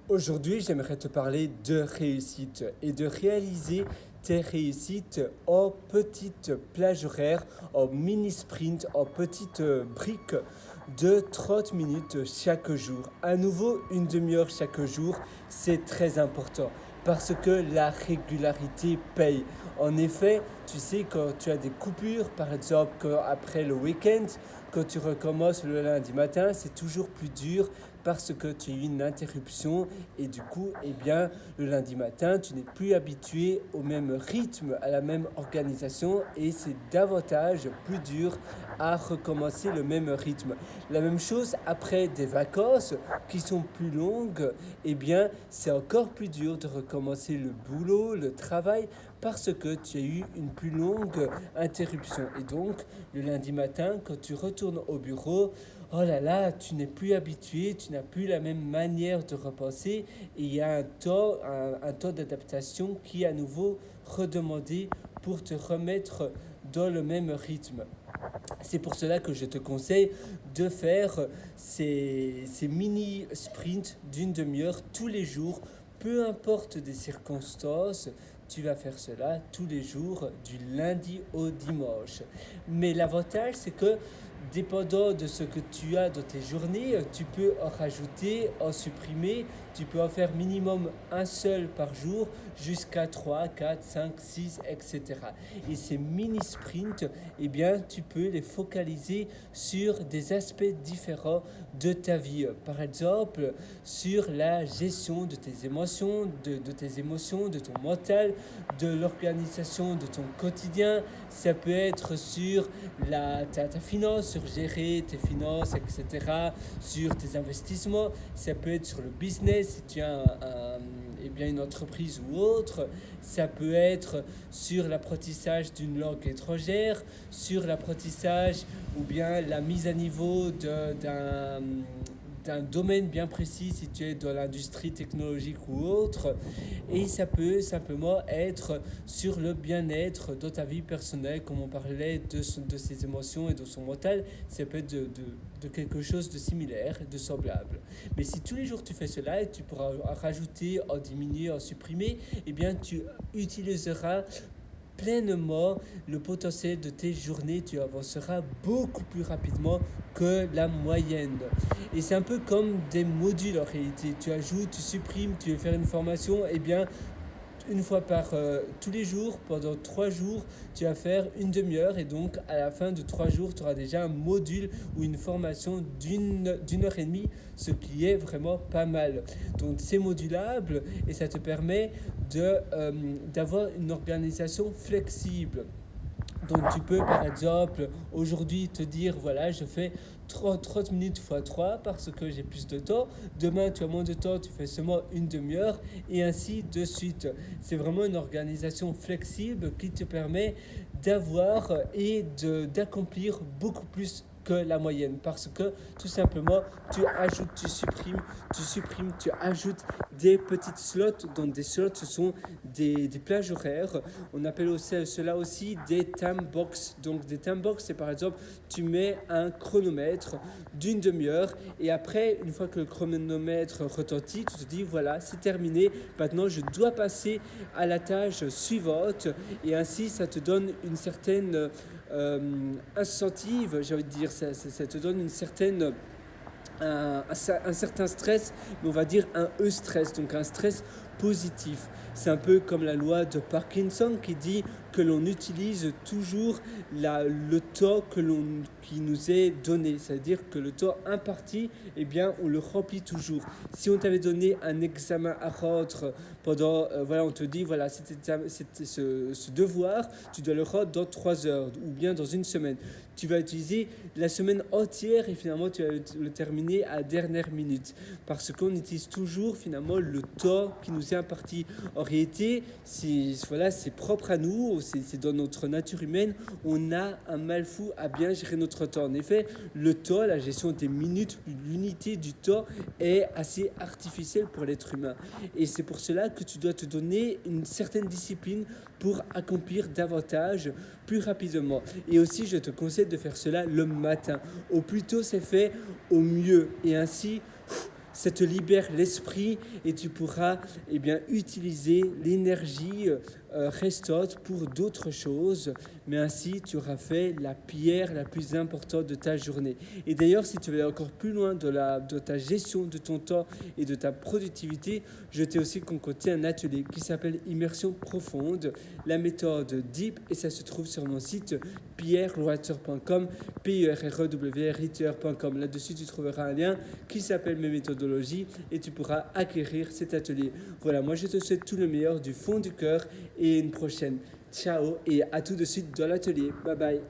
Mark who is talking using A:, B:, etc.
A: Aujourd'hui, j'aimerais te parler de réussite et de réaliser tes réussites en petites plages horaires, en mini-sprint, en petites briques de 30 minutes chaque jour. À nouveau, une demi-heure chaque jour, c'est très important parce que la régularité paye. En effet, tu sais, quand tu as des coupures, par exemple après le week-end, quand tu recommences le lundi matin, c'est toujours plus dur parce que tu as eu une interruption et du coup, eh bien, le lundi matin, tu n'es plus habitué au même rythme, à la même organisation et c'est davantage plus dur à recommencer le même rythme. La même chose après des vacances qui sont plus longues, eh bien, c'est encore plus dur de recommencer le boulot, le travail parce que tu as eu une plus longue interruption. Et donc, le lundi matin, quand tu retournes au bureau, oh là là, tu n'es plus habitué, tu n'as plus la même manière de repenser et il y a un temps d'adaptation qui est à nouveau redemandé pour te remettre dans le même rythme. C'est pour cela que je te conseille de faire ces mini sprints d'une demi-heure tous les jours, peu importe des circonstances. Tu vas faire cela tous les jours du lundi au dimanche. Mais l'avantage, c'est que dépendant de ce que tu as dans tes journées, tu peux en rajouter, en supprimer, tu peux en faire minimum un seul par jour jusqu'à 3, 4, 5, 6, etc. Et ces mini-sprints, eh bien, tu peux les focaliser sur des aspects différents de ta vie. Par exemple, sur la gestion de tes émotions, de tes émotions, de ton mental, de l'organisation de ton quotidien. Ça peut être sur ta finance, sur gérer tes finances, etc. Sur tes investissements. Ça peut être sur le business, si tu as eh bien une entreprise ou autre. Ça peut être sur l'apprentissage d'une langue étrangère, sur l'apprentissage ou bien la mise à niveau d'un domaine bien précis si tu es dans l'industrie technologique ou autre. Et ça peut simplement être sur le bien-être dans ta vie personnelle, comme on parlait de ses émotions et de son mental. Ça peut être de quelque chose de similaire, de semblable. Mais si tous les jours tu fais cela et tu pourras en rajouter, en diminuer, en supprimer, eh bien tu utiliseras pleinement le potentiel de tes journées, tu avanceras beaucoup plus rapidement que la moyenne. Et c'est un peu comme des modules en réalité. Tu ajoutes, tu supprimes, tu veux faire une formation, et bien une fois par tous les jours, pendant 3 jours, tu vas faire une demi-heure et donc à la fin de 3 jours, tu auras déjà un module ou une formation d'une heure et demie, ce qui est vraiment pas mal. Donc c'est modulable et ça te permet d'avoir une organisation flexible. Donc tu peux par exemple aujourd'hui te dire voilà je fais 30 minutes x 3 parce que j'ai plus de temps. Demain tu as moins de temps, tu fais seulement une demi-heure et ainsi de suite. C'est vraiment une organisation flexible qui te permet d'avoir d'accomplir beaucoup plus que la moyenne parce que tout simplement tu ajoutes, tu supprimes, tu ajoutes des petites slots. Donc des slots ce sont des plages horaires. On appelle cela aussi des time box. Donc des time box c'est par exemple tu mets un chronomètre d'une demi-heure et après une fois que le chronomètre retentit tu te dis voilà c'est terminé, maintenant je dois passer à la tâche suivante et ainsi ça te donne une certaine incentive, j'ai envie de dire, ça te donne une certaine un certain stress, mais on va dire un E-stress, donc un stress positif. C'est un peu comme la loi de Parkinson qui dit que l'on utilise toujours le temps qui nous est donné. C'est-à-dire que le temps imparti, eh bien, on le remplit toujours. Si on t'avait donné un examen à rendre pendant, voilà, on te dit, voilà, c'était ce devoir, tu dois le rendre dans 3 heures ou bien dans une semaine. Tu vas utiliser la semaine entière et finalement tu vas le terminer à la dernière minute. Parce qu'on utilise toujours finalement le temps qui nous est imparti. En réalité, c'est propre à nous, c'est dans notre nature humaine, on a un mal fou à bien gérer notre temps. En effet, le temps, la gestion des minutes, l'unité du temps est assez artificielle pour l'être humain. Et c'est pour cela que tu dois te donner une certaine discipline pour accomplir davantage, plus rapidement. Et aussi, je te conseille de faire cela le matin. Au plus tôt c'est fait, au mieux. Et ainsi, ça te libère l'esprit et tu pourras utiliser l'énergie restante pour d'autres choses, mais ainsi tu auras fait la pierre la plus importante de ta journée. Et d'ailleurs, si tu veux aller encore plus loin de ta gestion de ton temps et de ta productivité, je t'ai aussi concocté un atelier qui s'appelle Immersion profonde, la méthode DEEP, et ça se trouve sur mon site pierrewriter.com, pierrewriter.com. Là-dessus, tu trouveras un lien qui s'appelle mes méthodologies et tu pourras acquérir cet atelier. Voilà, moi je te souhaite tout le meilleur du fond du cœur et une prochaine. Ciao et à tout de suite dans l'atelier. Bye bye.